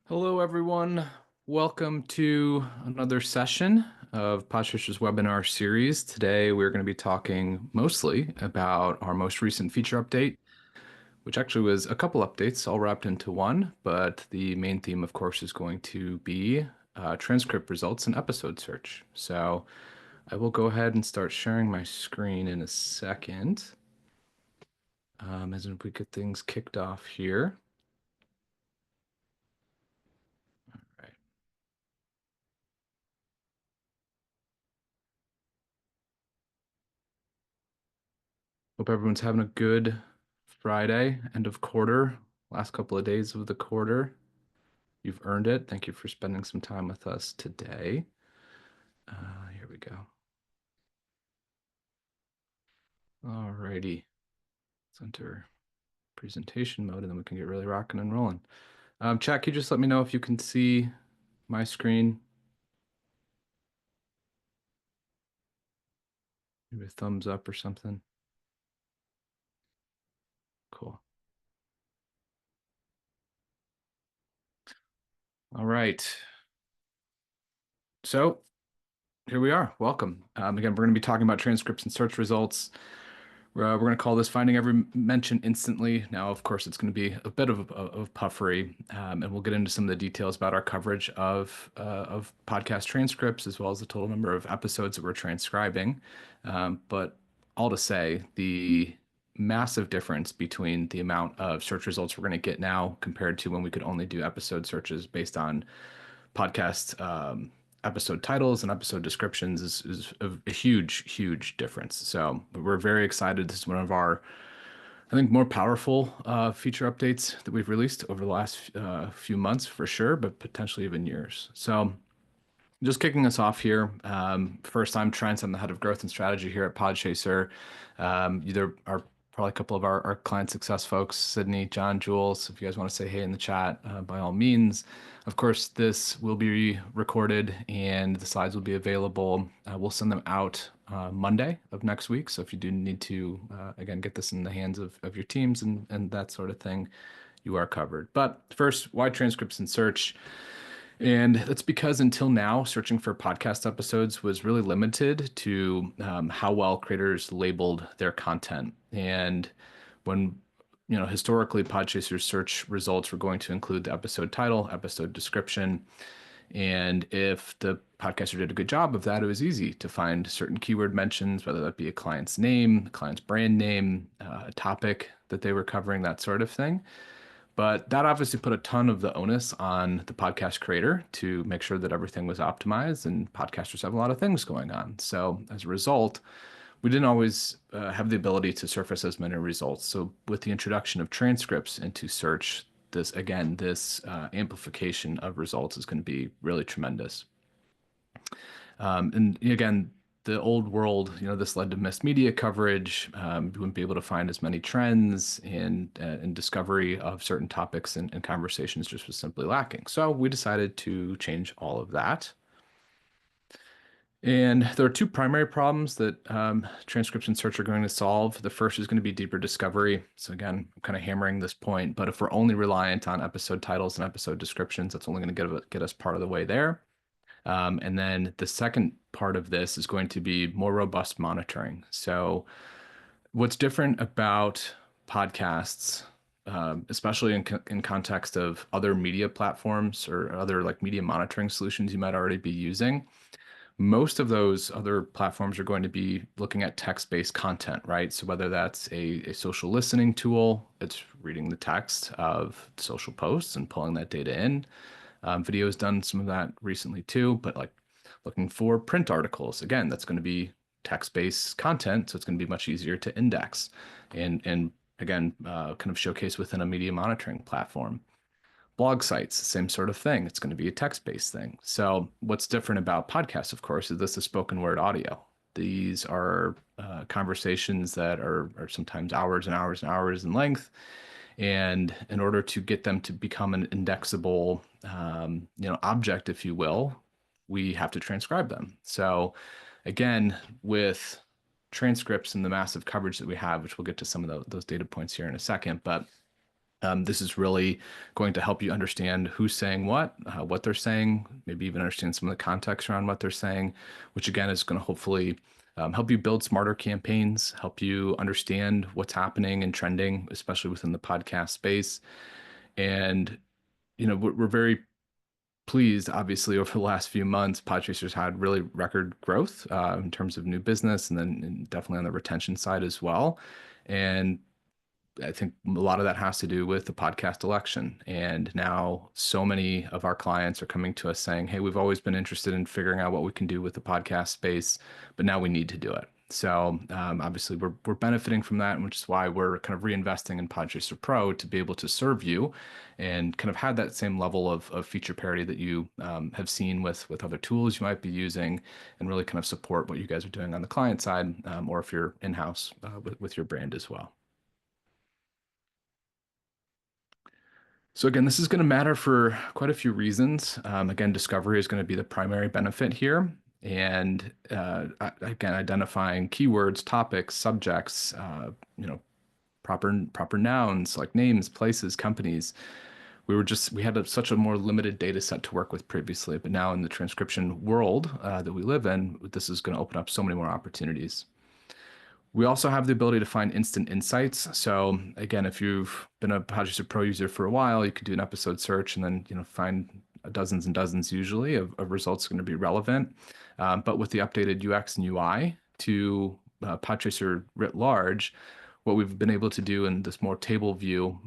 Hello, everyone. Welcome to another session of Podchaser's webinar series. Today, we're going to be talking mostly about our most recent feature update, which actually was a couple updates all wrapped into one. But the main theme, of course, is going to be transcript results and episode search. So I will go ahead and start sharing my screen in a second, as if we get things kicked off here. All right. Hope everyone's having a good Friday, end of quarter, last couple of days of the quarter. You've earned it. Thank you for spending some time with us today. Here we go. All righty. Let's enter presentation mode and then we can get really rocking and rolling. Chat, can you just let me know if you can see my screen? Maybe a thumbs up or something. Cool. All right. So here we are. Welcome. Again, we're going to be talking about transcripts and search results. We're going to call this Finding Every Mention Instantly. Now, of course, it's going to be a bit of puffery, and we'll get into some of the details about our coverage of podcast transcripts as well as the total number of episodes that we're transcribing. But all to say, the massive difference between the amount of search results we're going to get now compared to when we could only do episode searches based on podcast episode titles and episode descriptions is a huge difference. So we're very excited. This is one of our, I think, more powerful feature updates that we've released over the last few months for sure, but potentially even years. So just kicking us off here. First, I'm Trent. I'm the head of growth and strategy here at Podchaser. There are probably a couple of our client success folks, Sydney, John, Jules. If you guys want to say hey in the chat, by all means. Of course, this will be recorded and the slides will be available. We'll send them out Monday of next week. So if you do need to, again, get this in the hands of your teams and that sort of thing, you are covered. But first, why transcripts and search? And that's because until now, searching for podcast episodes was really limited to how well creators labeled their content. And when, historically, Podchaser's search results were going to include the episode title, episode description. And if the podcaster did a good job of that, it was easy to find certain keyword mentions, whether that be a client's name, client's brand name, a topic that they were covering, that sort of thing. But that obviously put a ton of the onus on the podcast creator to make sure that everything was optimized, and podcasters have a lot of things going on. So as a result, we didn't always have the ability to surface as many results. So with the introduction of transcripts into search, this amplification of results is going to be really tremendous. And again, the old world, this led to missed media coverage. You wouldn't be able to find as many trends and discovery of certain topics and conversations just was simply lacking. So we decided to change all of that. And there are two primary problems that transcription search are going to solve. The first is going to be deeper discovery. So again, I'm kind of hammering this point, but if we're only reliant on episode titles and episode descriptions, that's only going to get us part of the way there. And then the second part of this is going to be more robust monitoring. So what's different about podcasts, especially in context of other media platforms or other like media monitoring solutions you might already be using, most of those other platforms are going to be looking at text-based content, right? So whether that's a social listening tool, it's reading the text of social posts and pulling that data in. Video has done some of that recently too, but like looking for print articles, again, that's going to be text-based content, so it's going to be much easier to index and again, kind of showcase within a media monitoring platform. Blog sites, same sort of thing. It's going to be a text-based thing. So what's different about podcasts, of course, is this is spoken word audio. These are conversations that are sometimes hours and hours and hours in length. And in order to get them to become an indexable, object, if you will, we have to transcribe them. So again, with transcripts and the massive coverage that we have, which we'll get to some of those data points here in a second, but This is really going to help you understand who's saying what they're saying, maybe even understand some of the context around what they're saying, which again is going to hopefully help you build smarter campaigns, help you understand what's happening and trending, especially within the podcast space. And, we're very pleased, obviously, over the last few months. Podchaser's had really record growth in terms of new business, and then definitely on the retention side as well. And I think a lot of that has to do with the podcast election. And now so many of our clients are coming to us saying, hey, we've always been interested in figuring out what we can do with the podcast space, but now we need to do it. So obviously we're benefiting from that, which is why we're kind of reinvesting in Podchaser Pro to be able to serve you and kind of have that same level of feature parity that you have seen with other tools you might be using, and really kind of support what you guys are doing on the client side, or if you're in-house with your brand as well. So again, this is going to matter for quite a few reasons. Again, discovery is going to be the primary benefit here. And again, identifying keywords, topics, subjects, proper nouns like names, places, companies. We had such a more limited data set to work with previously, but now in the transcription world that we live in, this is going to open up so many more opportunities. We also have the ability to find instant insights. So again, if you've been a Podchaser Pro user for a while, you could do an episode search and then find dozens and dozens usually of results going to be relevant. But with the updated UX and UI to Podchaser writ large, what we've been able to do in this more table view,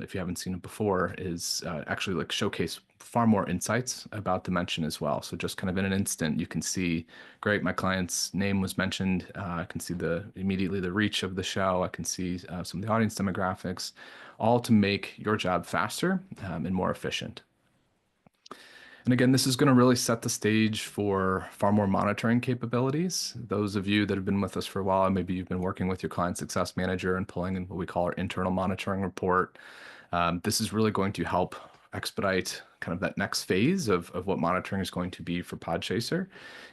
if you haven't seen it before, is actually like showcase far more insights about the mention as well. So just kind of in an instant, you can see, great, my client's name was mentioned. I can see immediately the reach of the show. I can see some of the audience demographics, all to make your job faster and more efficient. And again, this is going to really set the stage for far more monitoring capabilities. Those of you that have been with us for a while, maybe you've been working with your client success manager and pulling in what we call our internal monitoring report. This is really going to help expedite kind of that next phase of what monitoring is going to be for Podchaser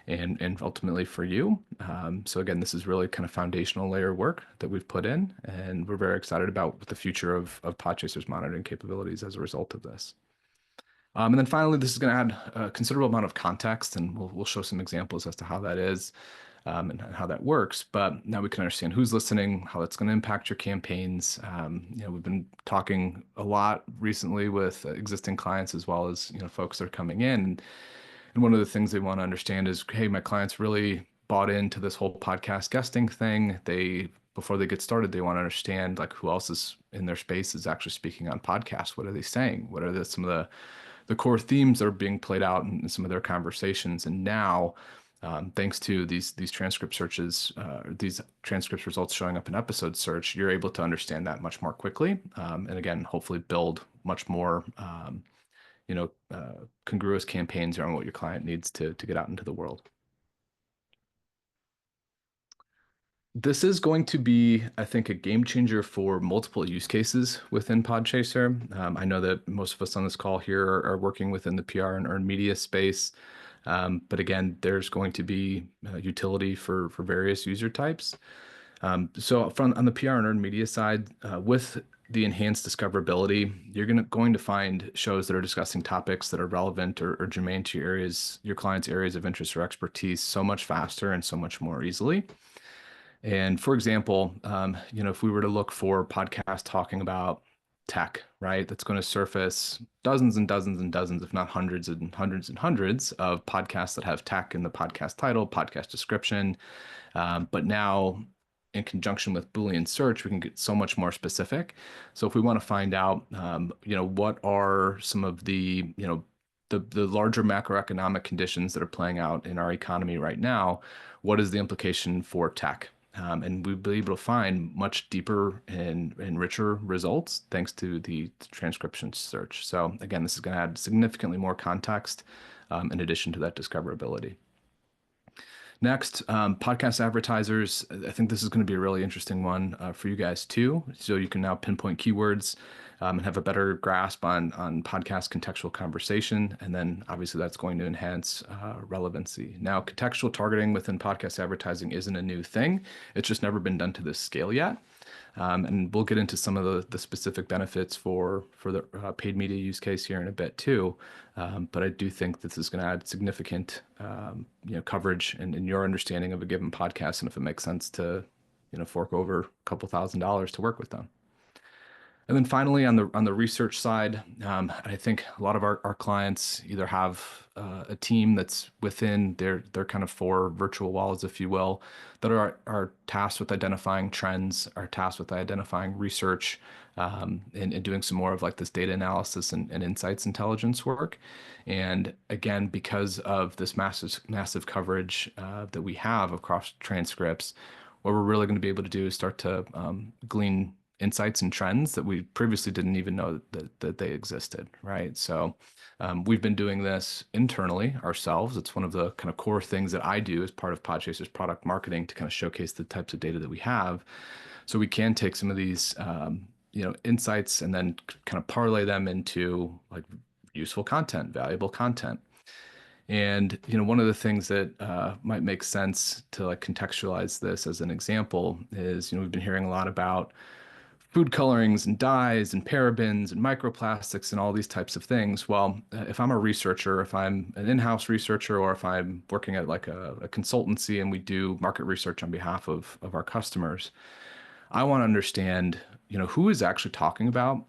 and ultimately for you. So again, this is really kind of foundational layer work that we've put in, and we're very excited about the future of Podchaser's monitoring capabilities as a result of this. And then finally, this is going to add a considerable amount of context, and we'll show some examples as to how that is and how that works. But now we can understand who's listening, how that's going to impact your campaigns. We've been talking a lot recently with existing clients as well as folks that are coming in. And one of the things they want to understand is, hey, my clients really bought into this whole podcast guesting thing. Before they get started, they want to understand like who else is in their space is actually speaking on podcasts. What are they saying? What are some of the core themes that are being played out in some of their conversations? And now, thanks to these transcript searches, these transcript results showing up in episode search, you're able to understand that much more quickly. And again, hopefully build much more, congruous campaigns around what your client needs to get out into the world. This is going to be, I think, a game changer for multiple use cases within Podchaser. I know that most of us on this call here are working within the PR and earned media space. But again, there's going to be utility for various user types. So on the PR and earned media side, with the enhanced discoverability, you're going to find shows that are discussing topics that are relevant or germane to your clients' areas of interest or expertise so much faster and so much more easily. And for example, if we were to look for podcasts talking about tech, right, that's going to surface dozens and dozens and dozens, if not hundreds and hundreds and hundreds of podcasts that have tech in the podcast title, podcast description. But now, in conjunction with Boolean search, we can get so much more specific. So if we want to find out, what are some of the larger macroeconomic conditions that are playing out in our economy right now, what is the implication for tech? And we'll be able to find much deeper and richer results thanks to the transcription search. So again, this is going to add significantly more context in addition to that discoverability. Next, podcast advertisers. I think this is going to be a really interesting one for you guys too. So you can now pinpoint keywords and have a better grasp on podcast contextual conversation. And then obviously that's going to enhance relevancy. Now, contextual targeting within podcast advertising isn't a new thing. It's just never been done to this scale yet. And we'll get into some of the specific benefits for the paid media use case here in a bit too. But I do think this is going to add significant coverage in your understanding of a given podcast, and if it makes sense to fork over a couple $1,000s to work with them. And then finally, on the research side, I think a lot of our clients either have a team that's within their kind of four virtual walls, if you will, that are tasked with identifying trends, are tasked with identifying research, and doing some more of like this data analysis and insights intelligence work. And again, because of this massive coverage that we have across transcripts, what we're really going to be able to do is start to glean insights and trends that we previously didn't even know that they existed, right? So we've been doing this internally ourselves. It's one of the kind of core things that I do as part of Podchaser's product marketing to kind of showcase the types of data that we have. So we can take some of these, insights and then kind of parlay them into like useful content, valuable content. And one of the things that might make sense to like contextualize this as an example is, we've been hearing a lot about food colorings and dyes and parabens and microplastics and all these types of things. Well, if I'm a researcher, if I'm an in-house researcher, or if I'm working at like a consultancy and we do market research on behalf of our customers, I want to understand, who is actually talking about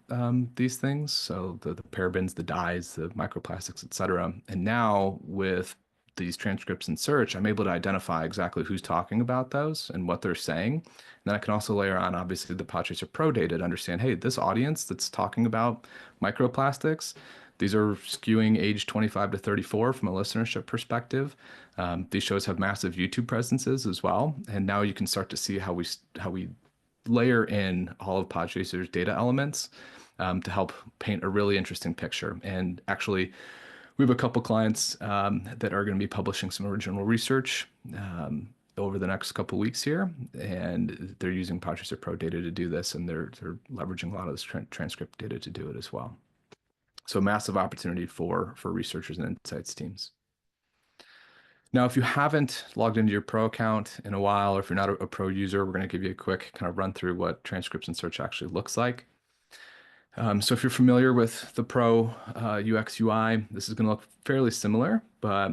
these things. So the parabens, the dyes, the microplastics, et cetera. And now with these transcripts and search, I'm able to identify exactly who's talking about those and what they're saying. And then I can also layer on, obviously, the Podchaser Pro data to understand, hey, this audience that's talking about microplastics, these are skewing age 25 to 34 from a listenership perspective. These shows have massive YouTube presences as well. And now you can start to see how we layer in all of Podchaser's data elements to help paint a really interesting picture. And actually, we have a couple clients that are going to be publishing some original research over the next couple weeks here, and they're using Podchaser Pro data to do this, and they're leveraging a lot of this transcript data to do it as well. So massive opportunity for researchers and insights teams. Now, if you haven't logged into your Pro account in a while, or if you're not a Pro user, we're going to give you a quick kind of run through what transcripts and search actually looks like. So if you're familiar with the Pro UX UI, this is going to look fairly similar, but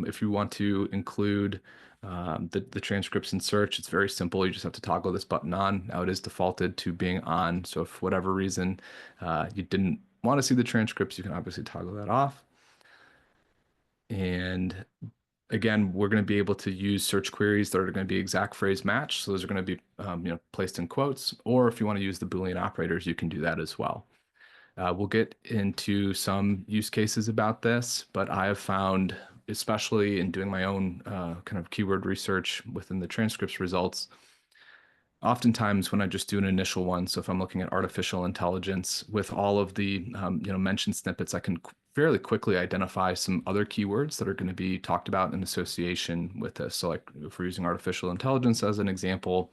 if you want to include the transcripts and search, it's very simple. You just have to toggle this button on. Now it is defaulted to being on. So if for whatever reason you didn't want to see the transcripts, you can obviously toggle that off. And again, we're going to be able to use search queries that are going to be exact phrase match. So those are going to be placed in quotes, or if you want to use the Boolean operators, you can do that as well. We'll get into some use cases about this, but I have found, especially in doing my own kind of keyword research within the transcripts results, oftentimes when I just do an initial one, so if I'm looking at artificial intelligence with all of the mentioned snippets, I can fairly quickly identify some other keywords that are going to be talked about in association with this. So like if we're using artificial intelligence as an example,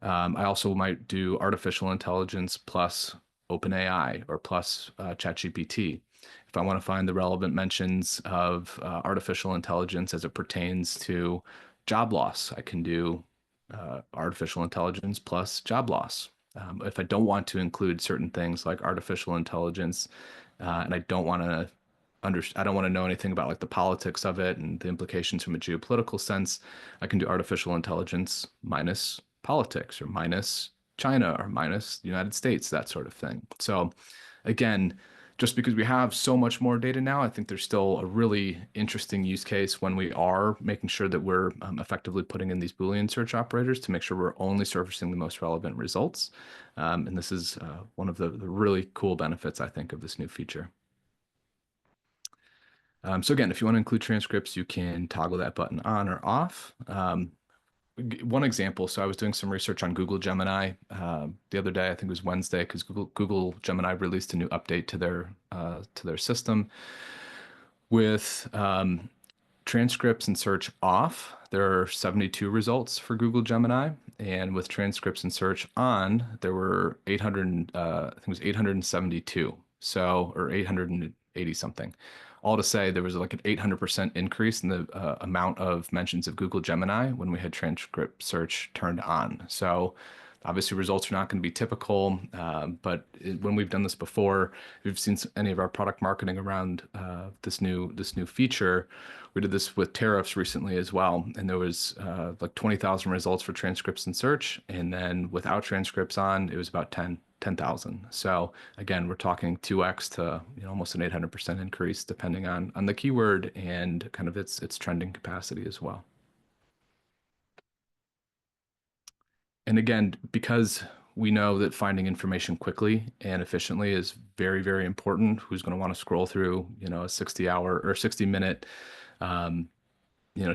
I also might do artificial intelligence plus OpenAI or plus ChatGPT. If I want to find the relevant mentions of artificial intelligence as it pertains to job loss, I can do artificial intelligence plus job loss. If I don't want to include certain things like artificial intelligence, and I don't want to know anything about like the politics of it and the implications from a geopolitical sense, I can do artificial intelligence minus politics or minus China or minus the United States, that sort of thing. So again, just because we have so much more data now, I think there's still a really interesting use case when we are making sure that we're effectively putting in these Boolean search operators to make sure we're only surfacing the most relevant results. And this is one of the really cool benefits, I think, of this new feature. So again, if you want to include transcripts, you can toggle that button on or off. One example, so I was doing some research on Google Gemini the other day, I think it was Wednesday, because Google Gemini released a new update to their system. With transcripts and search off, there are 72 results for Google Gemini, and with transcripts and search on, there were 800, I think it was 872, so or 880 something. All to say, there was like an 800% increase in the amount of mentions of Google Gemini when we had transcript search turned on. So Obviously, results are not going to be typical, but when we've done this before, we've seen any of our product marketing around this new feature. We did this with tariffs recently as well, and there was like 20,000 results for transcripts and search, and then without transcripts on, it was about 10,000. So again, we're talking 2x to almost an 800% increase depending on the keyword and kind of its trending capacity as well. And again, because we know that finding information quickly and efficiently is very, very important. Who's going to want to scroll through, a 60-hour or 60-minute,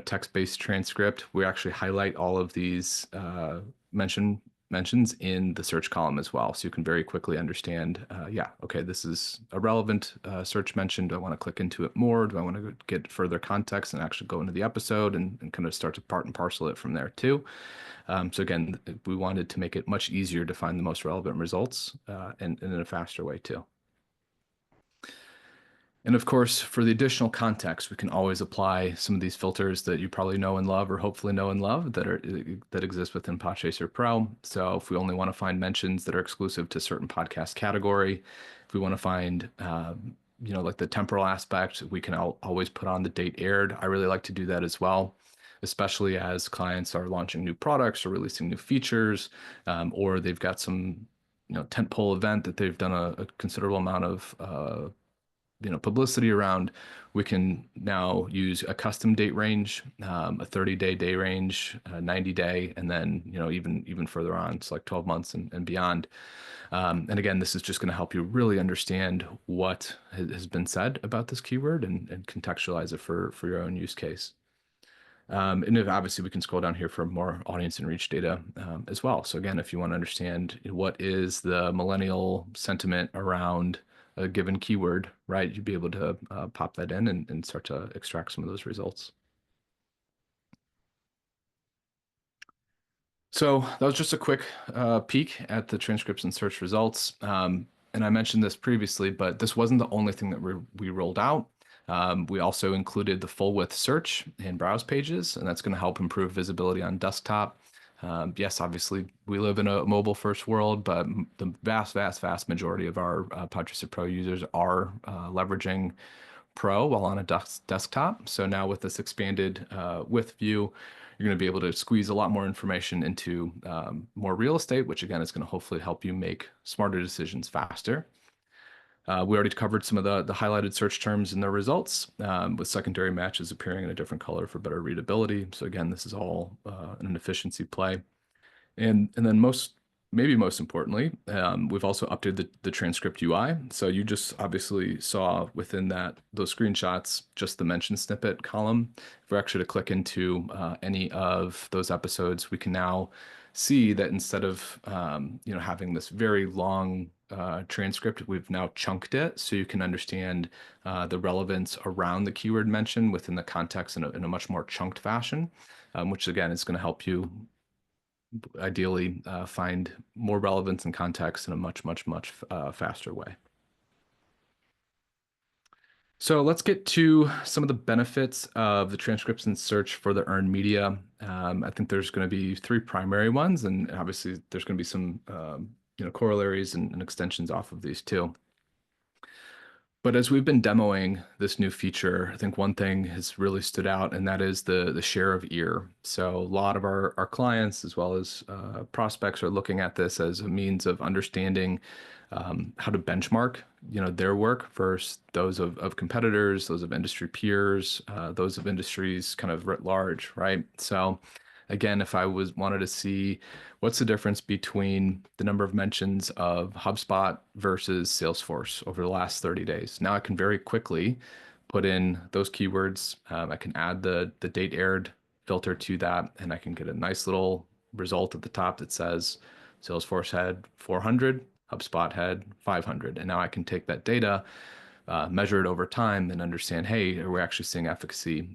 text-based transcript? We actually highlight all of these mentions in the search column as well, so you can very quickly understand. Yeah, okay, this is a relevant search mention. Do I want to click into it more? Do I want to get further context and actually go into the episode and kind of start to part and parcel it from there too? So again, we wanted to make it much easier to find the most relevant results and in a faster way too. And of course, for the additional context, we can always apply some of these filters that you probably know and love, or hopefully know and love, that exist within Podchaser Pro. So if we only want to find mentions that are exclusive to certain podcast category, if we want to find like the temporal aspect, we can always put on the date aired. I really like to do that as well, especially as clients are launching new products or releasing new features, or they've got some tentpole event that they've done a considerable amount of publicity around. We can now use a custom date range, a 30-day range, a 90-day, and then even further on, it's like 12 months and beyond. And again, this is just going to help you really understand what has been said about this keyword and contextualize it for your own use case. And if, obviously, we can scroll down here for more audience and reach data as well. So again, if you want to understand what is the millennial sentiment around a given keyword, right, you'd be able to pop that in and start to extract some of those results. So that was just a quick peek at the transcripts and search results. And I mentioned this previously, but this wasn't the only thing that we rolled out. We also included the full width search and browse pages, and that's going to help improve visibility on desktop. Yes, obviously, we live in a mobile first world, but the vast majority of our Podchaser Pro users are leveraging Pro while on a desktop. So now with this expanded width view, you're going to be able to squeeze a lot more information into more real estate, which again is going to hopefully help you make smarter decisions faster. We already covered some of the highlighted search terms in the results, with secondary matches appearing in a different color for better readability. So again, this is all an efficiency play. And then maybe most importantly, we've also updated the transcript UI. So you just obviously saw within those screenshots just the mention snippet column. If we're actually to click into any of those episodes, we can now see that instead of having this very long transcript, we've now chunked it so you can understand the relevance around the keyword mention within the context in a much more chunked fashion, which again is going to help you ideally find more relevance and context in a much faster way. So let's get to some of the benefits of the transcripts and search for the earned media. I think there's going to be three primary ones, and obviously there's going to be some corollaries and extensions off of these too. But as we've been demoing this new feature, I think one thing has really stood out, and that is the share of ear. So a lot of our clients, as well as prospects, are looking at this as a means of understanding how to benchmark, their work versus those of competitors, those of industry peers, those of industries kind of writ large, right? So again, if I wanted to see what's the difference between the number of mentions of HubSpot versus Salesforce over the last 30 days, now I can very quickly put in those keywords. I can add the date aired filter to that, and I can get a nice little result at the top that says Salesforce had 400, HubSpot had 500. And now I can take that data, measure it over time, and understand, hey, are we actually seeing efficacy?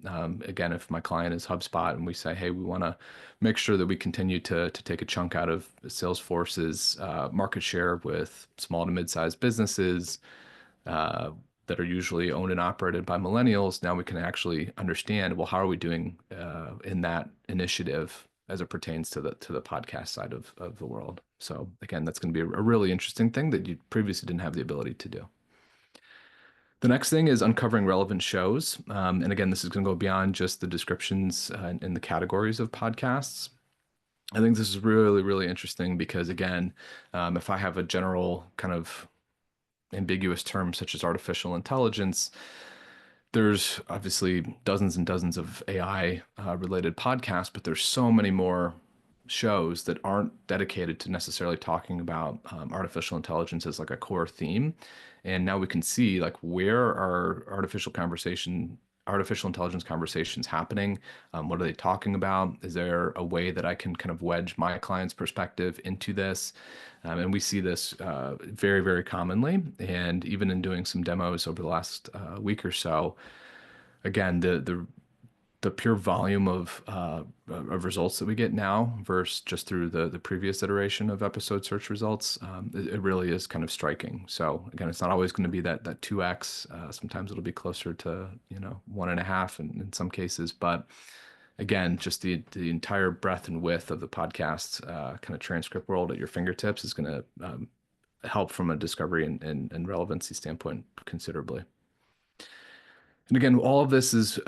Again, if my client is HubSpot and we say, hey, we want to make sure that we continue to take a chunk out of Salesforce's market share with small to mid-sized businesses that are usually owned and operated by millennials, now we can actually understand, well, how are we doing in that initiative as it pertains to the podcast side of the world. So again, that's going to be a really interesting thing that you previously didn't have the ability to do. The next thing is uncovering relevant shows. And again, this is going to go beyond just the descriptions and the categories of podcasts. I think this is really, really interesting because, again, if I have a general kind of ambiguous term such as artificial intelligence, there's obviously dozens and dozens of AI related podcasts, but there's so many more shows that aren't dedicated to necessarily talking about artificial intelligence as like a core theme. And now we can see like where are artificial intelligence conversations happening? What are they talking about? Is there a way that I can kind of wedge my client's perspective into this? And we see this very, very commonly. And even in doing some demos over the last week or so, again, the pure volume of results that we get now versus just through the previous iteration of episode search results, it really is kind of striking. So again, it's not always going to be that 2x. Sometimes it'll be closer to 1.5 in some cases, but again, just the entire breadth and width of the podcast kind of transcript world at your fingertips is going to help from a discovery and relevancy standpoint considerably. And again, all of this is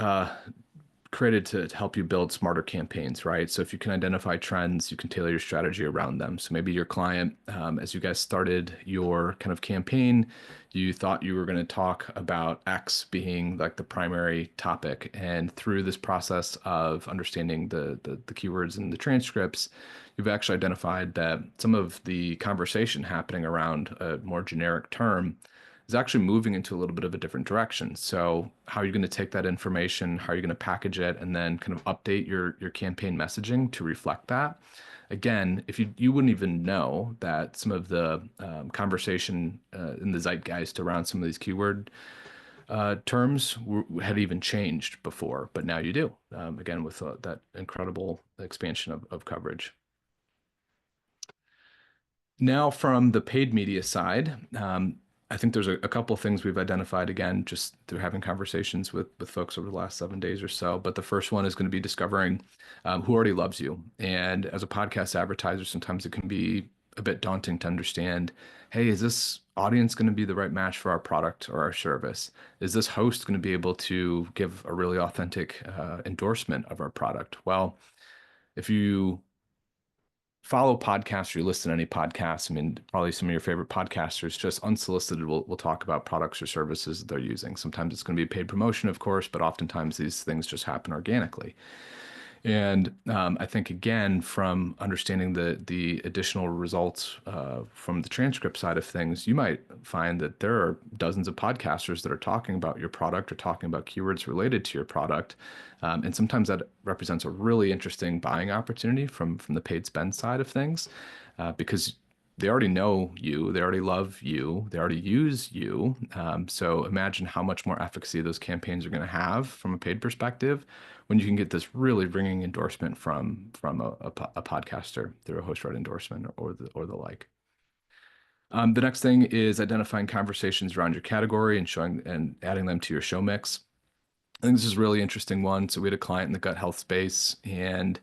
created to help you build smarter campaigns, right? So if you can identify trends, you can tailor your strategy around them. So maybe your client, as you guys started your kind of campaign, you thought you were going to talk about X being like the primary topic. And through this process of understanding the keywords and the transcripts, you've actually identified that some of the conversation happening around a more generic term is actually moving into a little bit of a different direction. So how are you going to take that information? How are you going to package it and then kind of update your campaign messaging to reflect that? Again, if you wouldn't even know that some of the conversation in the zeitgeist around some of these keyword terms had even changed before, but now you do, again, with that incredible expansion of coverage. Now, from the paid media side, I think there's a couple of things we've identified, again, just through having conversations with folks over the last 7 days or so. But the first one is going to be discovering who already loves you. And as a podcast advertiser, sometimes it can be a bit daunting to understand, hey, is this audience going to be the right match for our product or our service? Is this host going to be able to give a really authentic endorsement of our product? Well, if you follow podcasts or you listen to any podcasts, I mean, probably some of your favorite podcasters just unsolicited will talk about products or services that they're using. Sometimes it's going to be paid promotion, of course, but oftentimes these things just happen organically. And I think, again, from understanding the additional results from the transcript side of things, you might find that there are dozens of podcasters that are talking about your product or talking about keywords related to your product. And sometimes that represents a really interesting buying opportunity from the paid spend side of things, because they already know you, they already love you, they already use you. So imagine how much more efficacy those campaigns are going to have from a paid perspective when you can get this really ringing endorsement from a podcaster through a host-read endorsement or the like. The next thing is identifying conversations around your category and showing and adding them to your show mix. I think this is a really interesting one. So we had a client in the gut health space, and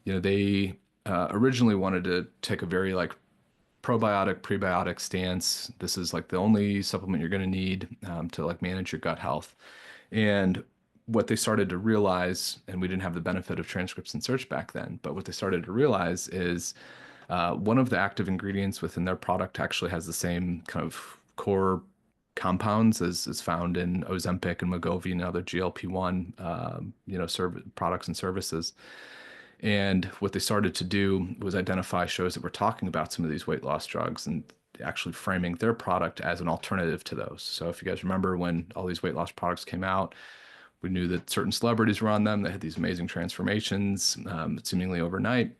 they originally wanted to take a very like probiotic, prebiotic stance. This is like the only supplement you're going to need to like manage your gut health. And what they started to realize, and we didn't have the benefit of transcripts and search back then, but what they started to realize is one of the active ingredients within their product actually has the same kind of core compounds as found in Ozempic and Wegovy and other GLP-1 products and services. And what they started to do was identify shows that were talking about some of these weight loss drugs and actually framing their product as an alternative to those. So if you guys remember when all these weight loss products came out, we knew that certain celebrities were on them. They had these amazing transformations, seemingly overnight.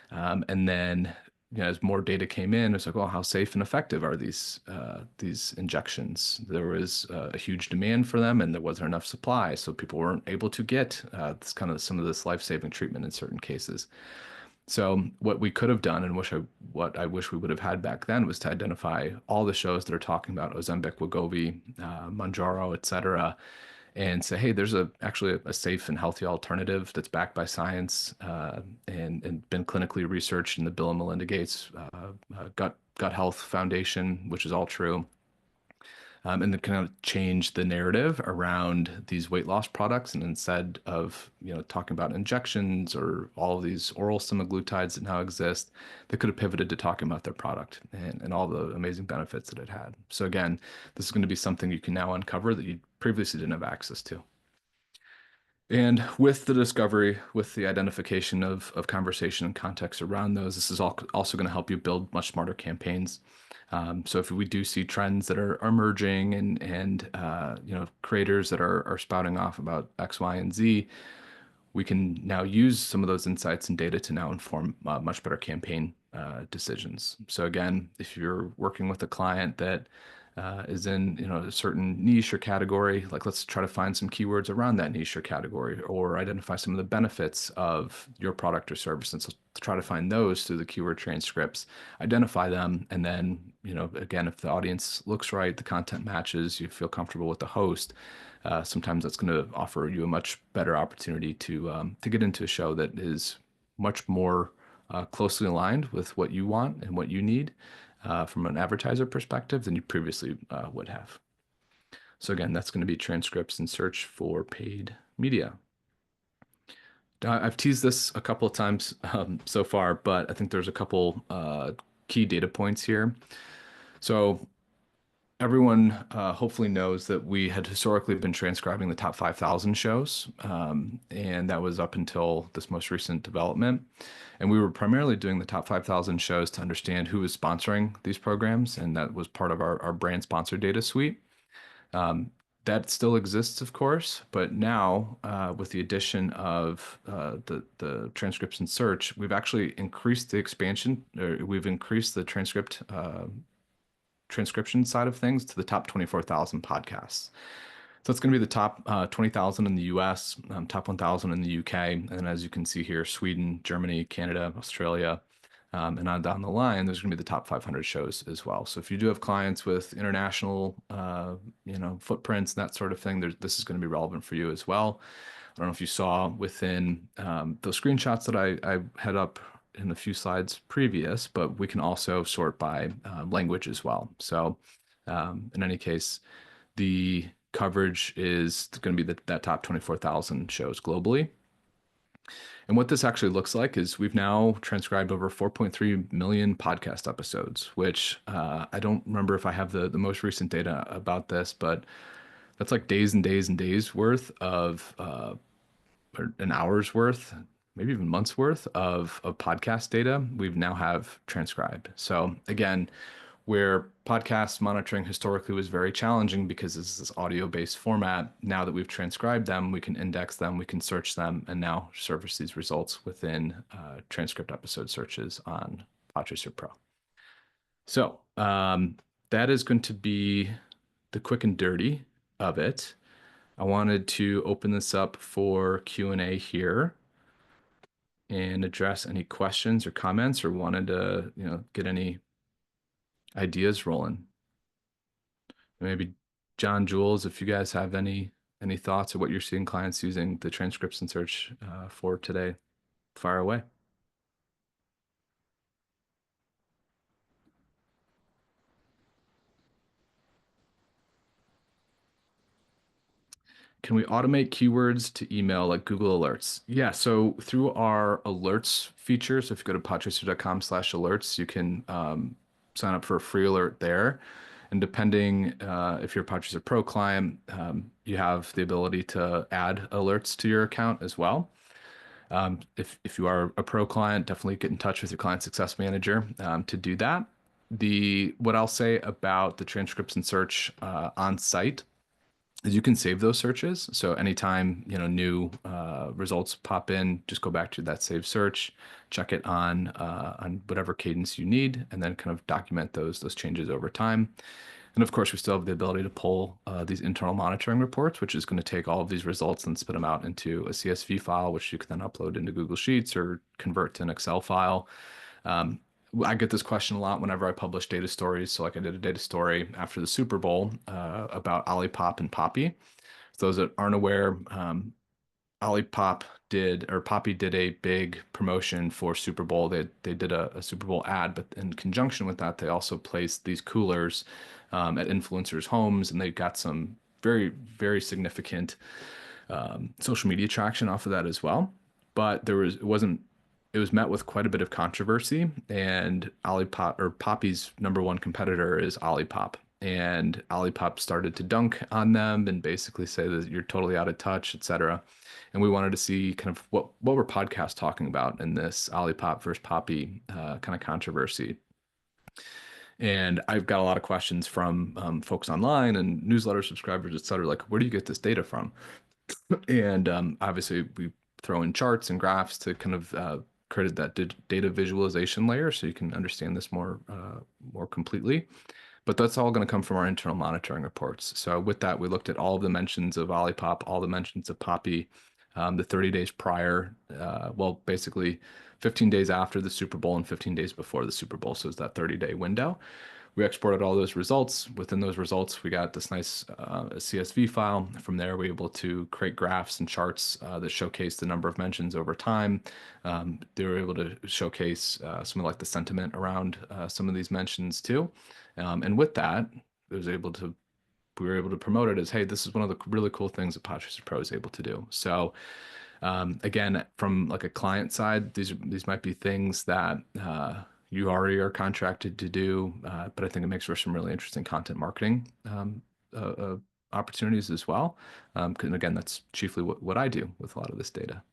And then, as more data came in, it's like, well, how safe and effective are these injections? There was a huge demand for them, and there wasn't enough supply, so people weren't able to get this kind of some of this life-saving treatment in certain cases. So what we could have done, and what I wish we would have had back then, was to identify all the shows that are talking about Ozempic, Wegovy, Mounjaro, et cetera, and say, hey, there's actually a safe and healthy alternative that's backed by science and been clinically researched in the Bill and Melinda Gates Gut Health Foundation, which is all true. And then kind of change the narrative around these weight loss products. And instead of, talking about injections or all of these oral semaglutides that now exist, they could have pivoted to talking about their product and all the amazing benefits that it had. So again, this is going to be something you can now uncover that you previously didn't have access to. And with the discovery, with the identification of conversation and context around those, this is also going to help you build much smarter campaigns. So if we do see trends that are emerging and creators that are spouting off about X, Y, and Z, we can now use some of those insights and data to now inform much better campaign decisions. So again, if you're working with a client that is in a certain niche or category, like let's try to find some keywords around that niche or category, or identify some of the benefits of your product or service, and so try to find those through the keyword transcripts, identify them, and then again, if the audience looks right, the content matches, you feel comfortable with the host. Sometimes that's going to offer you a much better opportunity to get into a show that is much more closely aligned with what you want and what you need from an advertiser perspective than you previously would have. So again, that's going to be transcripts and search for paid media. I've teased this a couple of times so far, but I think there's a couple key data points here. So everyone hopefully knows that we had historically been transcribing the top 5,000 shows, and that was up until this most recent development. And we were primarily doing the top 5,000 shows to understand who was sponsoring these programs, and that was part of our brand sponsor data suite. That still exists, of course, but now with the addition of the transcripts and search, we've actually increased the expansion, or we've increased the transcription side of things to the top 24,000 podcasts. So it's going to be the top 20,000 in the US, top 1,000 in the UK. And as you can see here, Sweden, Germany, Canada, Australia, and on down the line, there's going to be the top 500 shows as well. So if you do have clients with international, footprints and that sort of thing, this is going to be relevant for you as well. I don't know if you saw within those screenshots that I had up in a few slides previous, but we can also sort by language as well. So in any case, the coverage is going to be that top 24,000 shows globally. And what this actually looks like is we've now transcribed over 4.3 million podcast episodes, which I don't remember if I have the most recent data about this, but that's like days and days and days worth of, or an hour's worth, maybe even months worth of podcast data we've now have transcribed. So again, where podcast monitoring historically was very challenging because this is this audio-based format, now that we've transcribed them, we can index them, we can search them, and now surface these results within transcript episode searches on Podchaser Pro. So that is going to be the quick and dirty of it. I wanted to open this up for Q&A here and address any questions or comments, or wanted to, get any ideas rolling. Maybe John, Jules, if you guys have any thoughts or what you're seeing clients using the transcripts and search for today, fire away. Can we automate keywords to email like Google Alerts? Yeah, so through our alerts feature, so if you go to podchaser.com/alerts, you can sign up for a free alert there. And depending if you're a Podchaser Pro client, you have the ability to add alerts to your account as well. If you are a pro client, definitely get in touch with your client success manager to do that. What I'll say about the transcripts and search on site is you can save those searches. So anytime new results pop in, just go back to that saved search, check it on whatever cadence you need, and then kind of document those changes over time. And of course, we still have the ability to pull these internal monitoring reports, which is going to take all of these results and spit them out into a CSV file, which you can then upload into Google Sheets or convert to an Excel file. I get this question a lot whenever I publish data stories. So like I did a data story after the Super Bowl about Olipop and Poppy. those that aren't aware, Olipop did or Poppy did a big promotion for Super Bowl. They did a Super Bowl ad, but in conjunction with that, they also placed these coolers at influencers' homes, and they got some very significant social media traction off of that as well. But it wasn't it was met with quite a bit of controversy, and Olipop or Poppy's number one competitor is Olipop. And Olipop started to dunk on them and basically say that you're totally out of touch, etc. And we wanted to see kind of what were podcasts talking about in this Olipop versus Poppy kind of controversy. And I've got a lot of questions from folks online and newsletter subscribers, et cetera, like, where do you get this data from? And obviously, we throw in charts and graphs to kind of create that data visualization layer so you can understand this more completely. But that's all going to come from our internal monitoring reports. So with that, we looked at all of the mentions of Olipop, all the mentions of Poppy, the 30 days prior, well, basically 15 days after the Super Bowl and 15 days before the Super Bowl. So it's that 30-day window. We exported all those results. Within those results, we got this nice CSV file. From there, we were able to create graphs and charts that showcase the number of mentions over time. They were able to showcase some of like the sentiment around some of these mentions too. And with that, we were able to promote it as, hey, this is one of the really cool things that Podchaser Pro is able to do. So again, from like a client side, these might be things that you already are contracted to do, but I think it makes for some really interesting content marketing opportunities as well. And again, that's chiefly what I do with a lot of this data.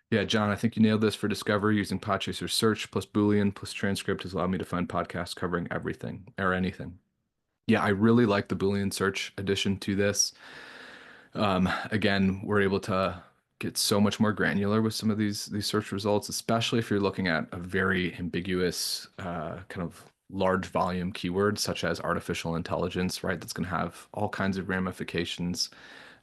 Yeah, John, I think you nailed this for discovery using Podchaser search plus Boolean plus transcript has allowed me to find podcasts covering everything or anything. Yeah, I really like the Boolean search addition to this. Again, we're able to get so much more granular with some of these search results, especially if you're looking at a very ambiguous kind of large volume keyword such as artificial intelligence, right? That's going to have all kinds of ramifications.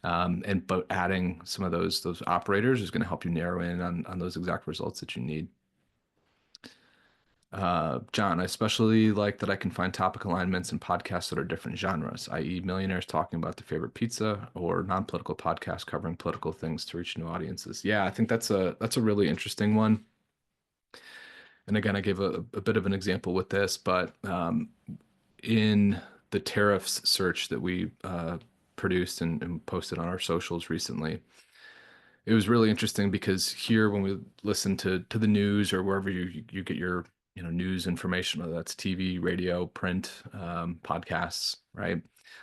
And but adding some of those operators is going to help you narrow in on those exact results that you need. John, I especially like that I can find topic alignments in podcasts that are different genres, i.e., millionaires talking about their favorite pizza or non-political podcasts covering political things to reach new audiences. Yeah, I think that's a really interesting one. And again, I gave a bit of an example with this, but in the tariffs search that we produced and posted on our socials recently, it was really interesting because here when we listen to the news or wherever you get your news information, whether that's TV, radio, print, podcasts, right?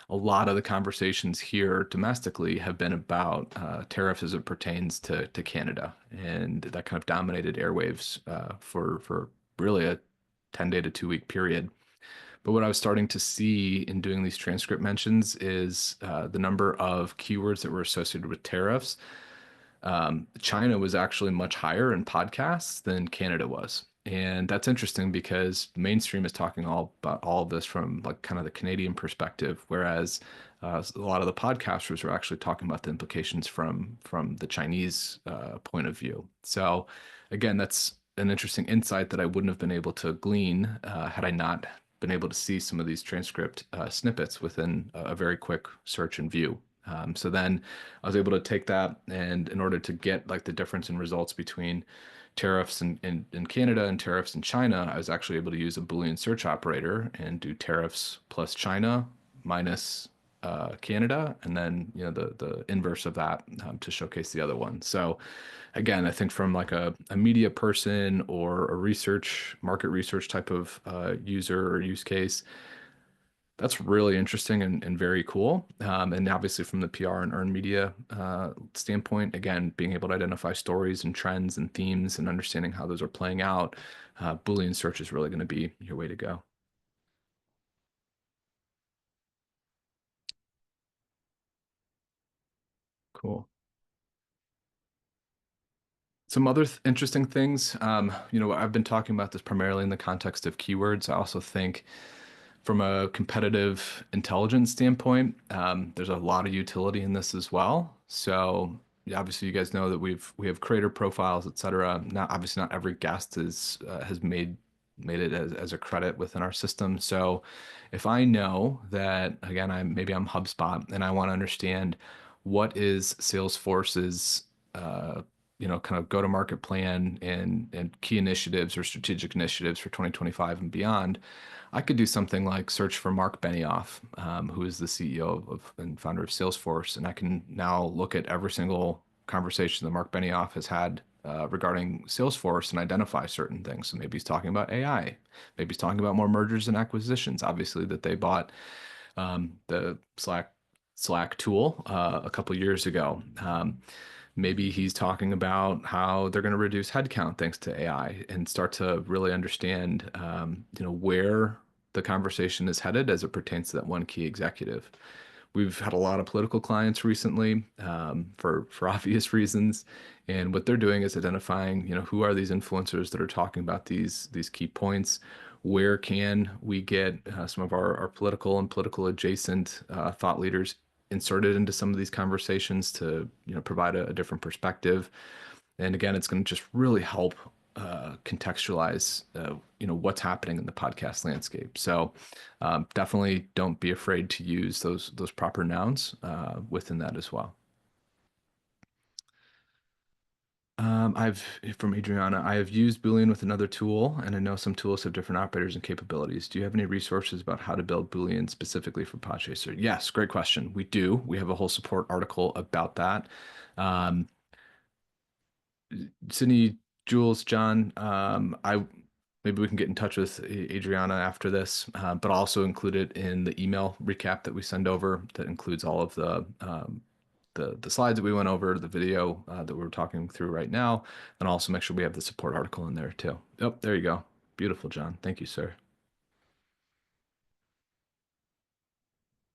A lot of the conversations here domestically have been about tariffs as it pertains to Canada, and that kind of dominated airwaves for really a 10-day to 2-week period. But what I was starting to see in doing these transcript mentions is the number of keywords that were associated with tariffs. China was actually much higher in podcasts than Canada was. And that's interesting because mainstream is talking all about all of this from like kind of the Canadian perspective, whereas a lot of the podcasters are actually talking about the implications from the Chinese point of view. So again, that's an interesting insight that I wouldn't have been able to glean had I not been able to see some of these transcript snippets within a very quick search and view. So then I was able to take that, and in order to get like the difference in results between tariffs in Canada and tariffs in China, I was actually able to use a Boolean search operator and do tariffs plus China minus Canada, and then the inverse of that to showcase the other one. So again, I think from like a media person or a market research type of user or use case, that's really interesting and very cool. And obviously, from the PR and earned media standpoint, again, being able to identify stories and trends and themes and understanding how those are playing out, Boolean search is really going to be your way to go. Cool. Some other interesting things, I've been talking about this primarily in the context of keywords. I also think from a competitive intelligence standpoint, there's a lot of utility in this as well. So yeah, obviously, you guys know that we have creator profiles, et cetera. Not obviously not every guest is has made made it as a credit within our system. So if I know that, again, I'm HubSpot and I want to understand what is Salesforce's kind of go-to-market plan and key initiatives or strategic initiatives for 2025 and beyond, I could do something like search for Mark Benioff, who is the CEO and founder of Salesforce, and I can now look at every single conversation that Mark Benioff has had regarding Salesforce and identify certain things. So maybe he's talking about AI, maybe he's talking about more mergers and acquisitions. Obviously, that they bought the Slack tool a couple years ago. Maybe he's talking about how they're going to reduce headcount thanks to AI and start to really understand, where the conversation is headed as it pertains to that one key executive. We've had a lot of political clients recently, for obvious reasons, and what they're doing is identifying, who are these influencers that are talking about these key points. Where can we get some of our political and political adjacent thought leaders inserted into some of these conversations to provide a different perspective. And again, it's going to just really help contextualize what's happening in the podcast landscape. So definitely don't be afraid to use those proper nouns within that as well. I've from Adriana, I have used Boolean with another tool, and I know some tools have different operators and capabilities. Do you have any resources about how to build Boolean specifically for Podchaser? Yes, great question. We do. We have a whole support article about that. Um, Sydney, Jules, John, I maybe we can get in touch with Adriana after this, but I'll also include it in the email recap that we send over that includes all of the slides that we went over, the video that we're talking through right now, and also make sure we have the support article in there too. Yep, there you go. Beautiful, John. Thank you, sir.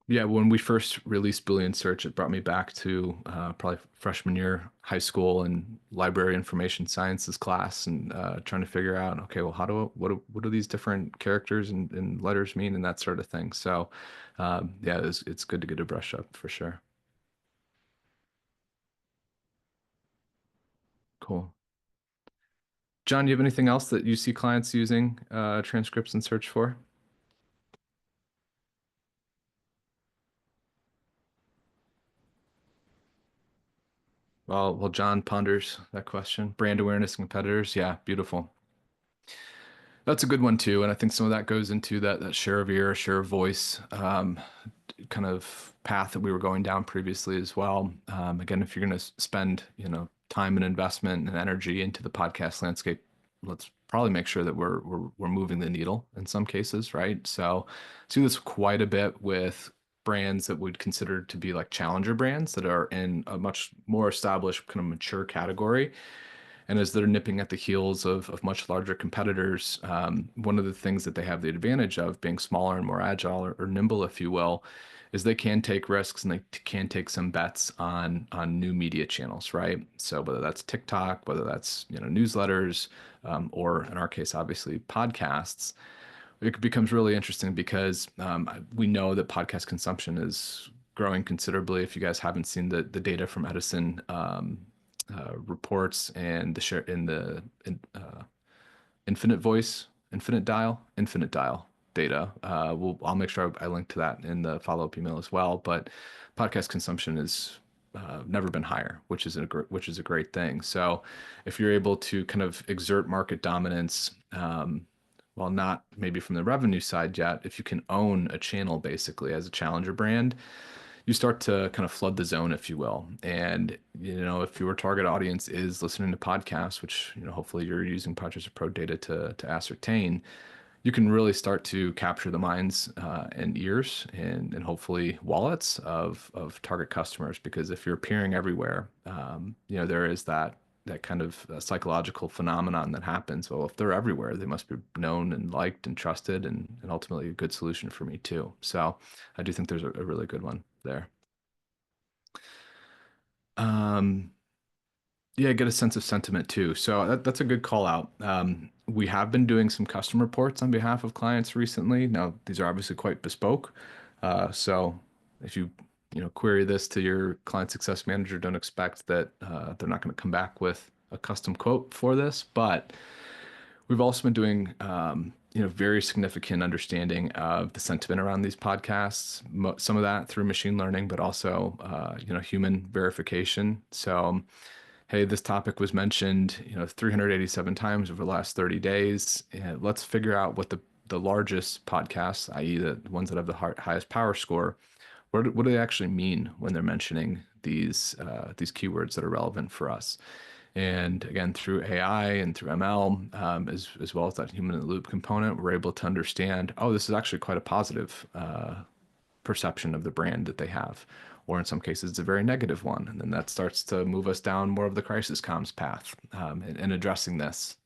Yeah, when we first released Boolean search, it brought me back to probably freshman year high school and library information sciences class, and trying to figure out, okay, well, what do these different characters and letters mean, and that sort of thing. So, yeah, it's good to get a brush up for sure. Cool. John, do you have anything else that you see clients using transcripts and search for? Well, John ponders that question. Brand awareness and competitors. Yeah, beautiful. That's a good one too, and I think some of that goes into that share of ear, share of voice kind of path that we were going down previously as well. Again, if you're going to spend time and investment and energy into the podcast landscape, let's probably make sure that we're moving the needle in some cases, right? So, see this quite a bit with brands that would consider to be like challenger brands that are in a much more established kind of mature category, and as they're nipping at the heels of much larger competitors, one of the things that they have the advantage of being smaller and more agile or nimble, if you will, is they can take risks and they can take some bets on new media channels, right? So whether that's TikTok, whether that's newsletters, or in our case, obviously podcasts, it becomes really interesting because we know that podcast consumption is growing considerably. If you guys haven't seen the data from Edison reports and the share in the infinite voice, infinite dial data. I'll make sure I link to that in the follow-up email as well. But podcast consumption is never been higher, which is a great thing. So if you're able to kind of exert market dominance, while not maybe from the revenue side yet, if you can own a channel basically as a challenger brand, you start to kind of flood the zone, if you will. And, if your target audience is listening to podcasts, which, hopefully you're using Podchaser Pro data to ascertain, you can really start to capture the minds and ears and hopefully wallets of target customers. Because if you're appearing everywhere, there is that kind of psychological phenomenon that happens. Well, if they're everywhere, they must be known and liked and trusted, and ultimately a good solution for me too. So I do think there's a really good one there. Um, yeah, get a sense of sentiment too. So that's a good call out. We have been doing some custom reports on behalf of clients recently. Now, these are obviously quite bespoke. So if you query this to your client success manager, don't expect that they're not going to come back with a custom quote for this. But We've also been doing, very significant understanding of the sentiment around these podcasts. Some of that through machine learning, but also, human verification. So, hey, this topic was mentioned, 387 times over the last 30 days. And let's figure out what the largest podcasts, i.e., the ones that have the highest power score, what do they actually mean when they're mentioning these keywords that are relevant for us? And again, through AI and through ML, as well as that human in the loop component, we're able to understand, oh, this is actually quite a positive perception of the brand that they have. Or in some cases, it's a very negative one. And then that starts to move us down more of the crisis comms path and addressing this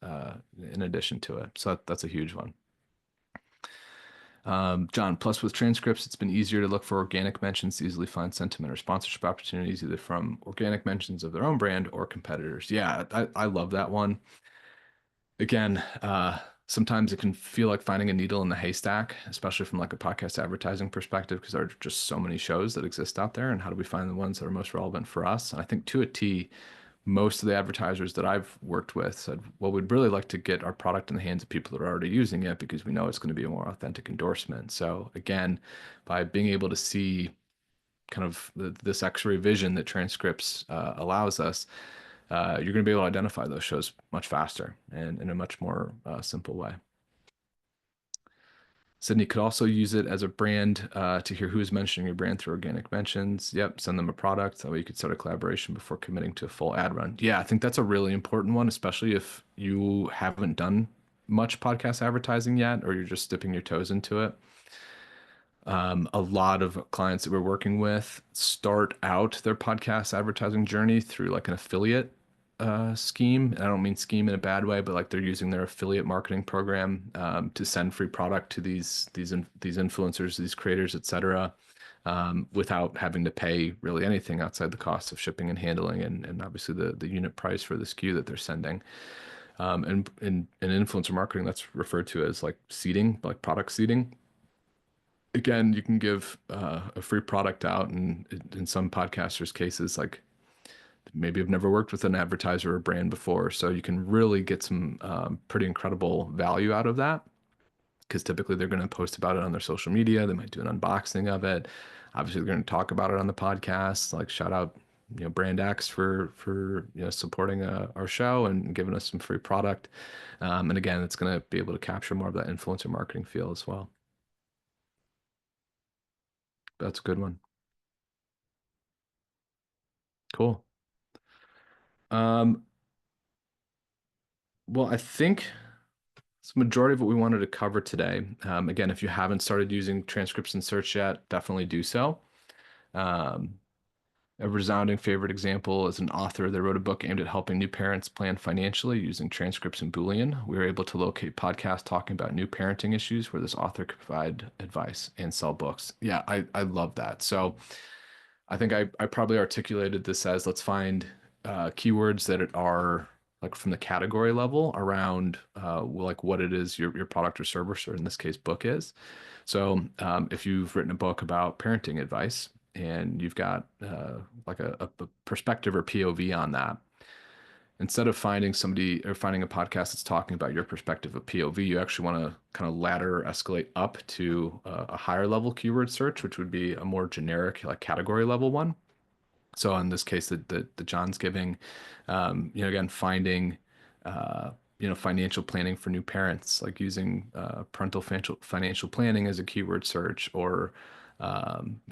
in addition to it. So that's a huge one. John, plus with transcripts, it's been easier to look for organic mentions to easily find sentiment or sponsorship opportunities, either from organic mentions of their own brand or competitors. Yeah, I love that one. Again, sometimes it can feel like finding a needle in the haystack, especially from like a podcast advertising perspective, because there are just so many shows that exist out there. And how do we find the ones that are most relevant for us? And I think to a T, most of the advertisers that I've worked with said, well, we'd really like to get our product in the hands of people that are already using it because we know it's going to be a more authentic endorsement. So again, by being able to see kind of this X-ray vision that transcripts allows us, you're going to be able to identify those shows much faster and in a much more simple way. Sydney could also use it as a brand to hear who is mentioning your brand through organic mentions. Yep, send them a product. That way you could start a collaboration before committing to a full ad run. Yeah, I think that's a really important one, especially if you haven't done much podcast advertising yet, or you're just dipping your toes into it. A lot of clients that we're working with start out their podcast advertising journey through like an affiliate scheme. And I don't mean scheme in a bad way, but like they're using their affiliate marketing program to send free product to these influencers, these creators, etc., without having to pay really anything outside the cost of shipping and handling and obviously the unit price for the SKU that they're sending. And in influencer marketing, that's referred to as like seeding, like product seeding. Again, you can give a free product out, and in some podcasters' cases, like maybe have never worked with an advertiser or brand before, so you can really get some pretty incredible value out of that. Because typically they're going to post about it on their social media. They might do an unboxing of it. Obviously, they're going to talk about it on the podcast. Like shout out, Brand X for supporting our show and giving us some free product. And again, it's going to be able to capture more of that influencer marketing feel as well. That's a good one. Cool. Um, well, I think it's the majority of what we wanted to cover today. Again, if you haven't started using transcripts and search yet, definitely do so. Um, a resounding favorite example is an author that wrote a book aimed at helping new parents plan financially using transcripts and Boolean. We were able to locate podcasts talking about new parenting issues where this author could provide advice and sell books. Yeah, I love that. So I think I probably articulated this as let's find keywords that are like from the category level around like what it is your product or service, or in this case, book is. So if you've written a book about parenting advice and you've got like a perspective or POV on that, instead of finding somebody or finding a podcast that's talking about your perspective of POV, you actually want to kind of ladder or escalate up to a higher level keyword search, which would be a more generic, like category level one. So in this case, the John's giving, again, finding, financial planning for new parents, like using parental financial planning as a keyword search, or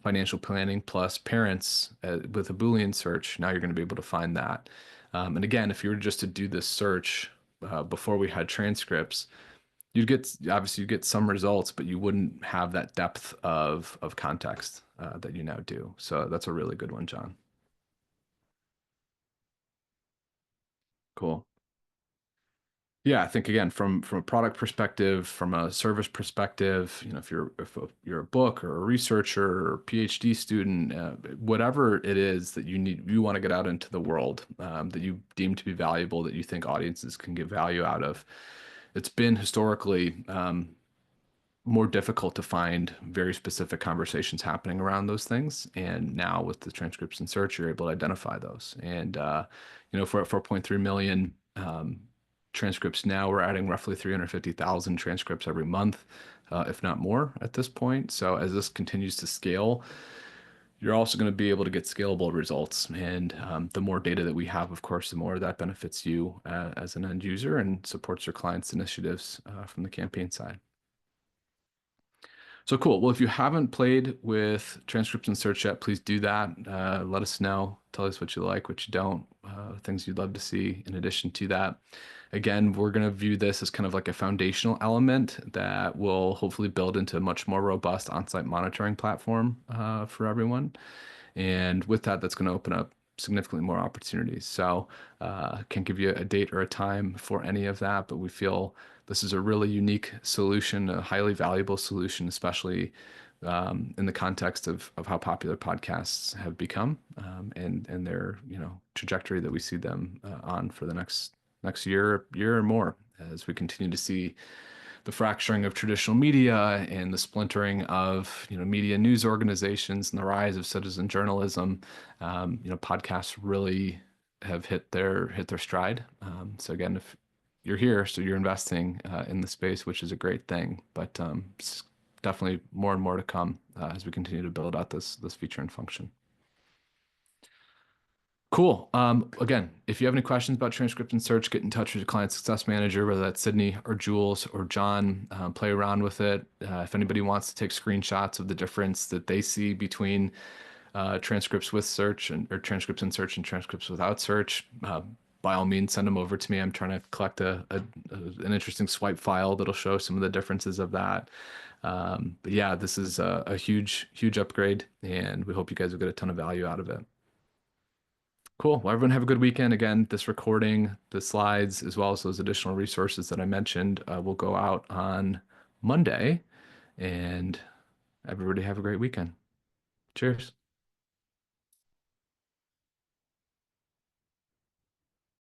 financial planning plus parents with a Boolean search. Now you're going to be able to find that. And again, if you were just to do this search before we had transcripts, you'd get some results, but you wouldn't have that depth of context that you now do. So that's a really good one, John. Cool. Yeah, I think again from a product perspective, from a service perspective, if you're a book or a researcher or a PhD student, whatever it is that you want to get out into the world, that you deem to be valuable, that you think audiences can get value out of. It's been historically more difficult to find very specific conversations happening around those things. And now with the transcripts and search, you're able to identify those. And if we're at 4.3 million, transcripts now. We're adding roughly 350,000 transcripts every month, if not more at this point. So as this continues to scale, you're also going to be able to get scalable results. And the more data that we have, of course, the more that benefits you as an end user and supports your clients' initiatives from the campaign side. So cool. Well, if you haven't played with transcripts and search yet, please do that. Let us know. Tell us what you like, what you don't, things you'd love to see in addition to that. Again, we're going to view this as kind of like a foundational element that will hopefully build into a much more robust on-site monitoring platform for everyone. And with that, that's going to open up significantly more opportunities. So can't give you a date or a time for any of that, but we feel this is a really unique solution, a highly valuable solution, especially in the context of how popular podcasts have become and their trajectory that we see them on for the next year or more as we continue to see the fracturing of traditional media and the splintering of media news organizations and the rise of citizen journalism. Podcasts really have hit their stride. So again, if you're here, so you're investing in the space, which is a great thing. But it's definitely more and more to come as we continue to build out this feature and function. Cool. Again, if you have any questions about transcript and search, get in touch with your client success manager, whether that's Sydney or Jules or John. Play around with it. If anybody wants to take screenshots of the difference that they see between transcripts with search or transcripts in search and transcripts without search, by all means, send them over to me. I'm trying to collect an interesting swipe file that'll show some of the differences of that. But yeah, this is a huge upgrade, and we hope you guys will get a ton of value out of it. Cool. Well, everyone have a good weekend. Again, this recording, the slides, as well as those additional resources that I mentioned, will go out on Monday. And everybody have a great weekend. Cheers.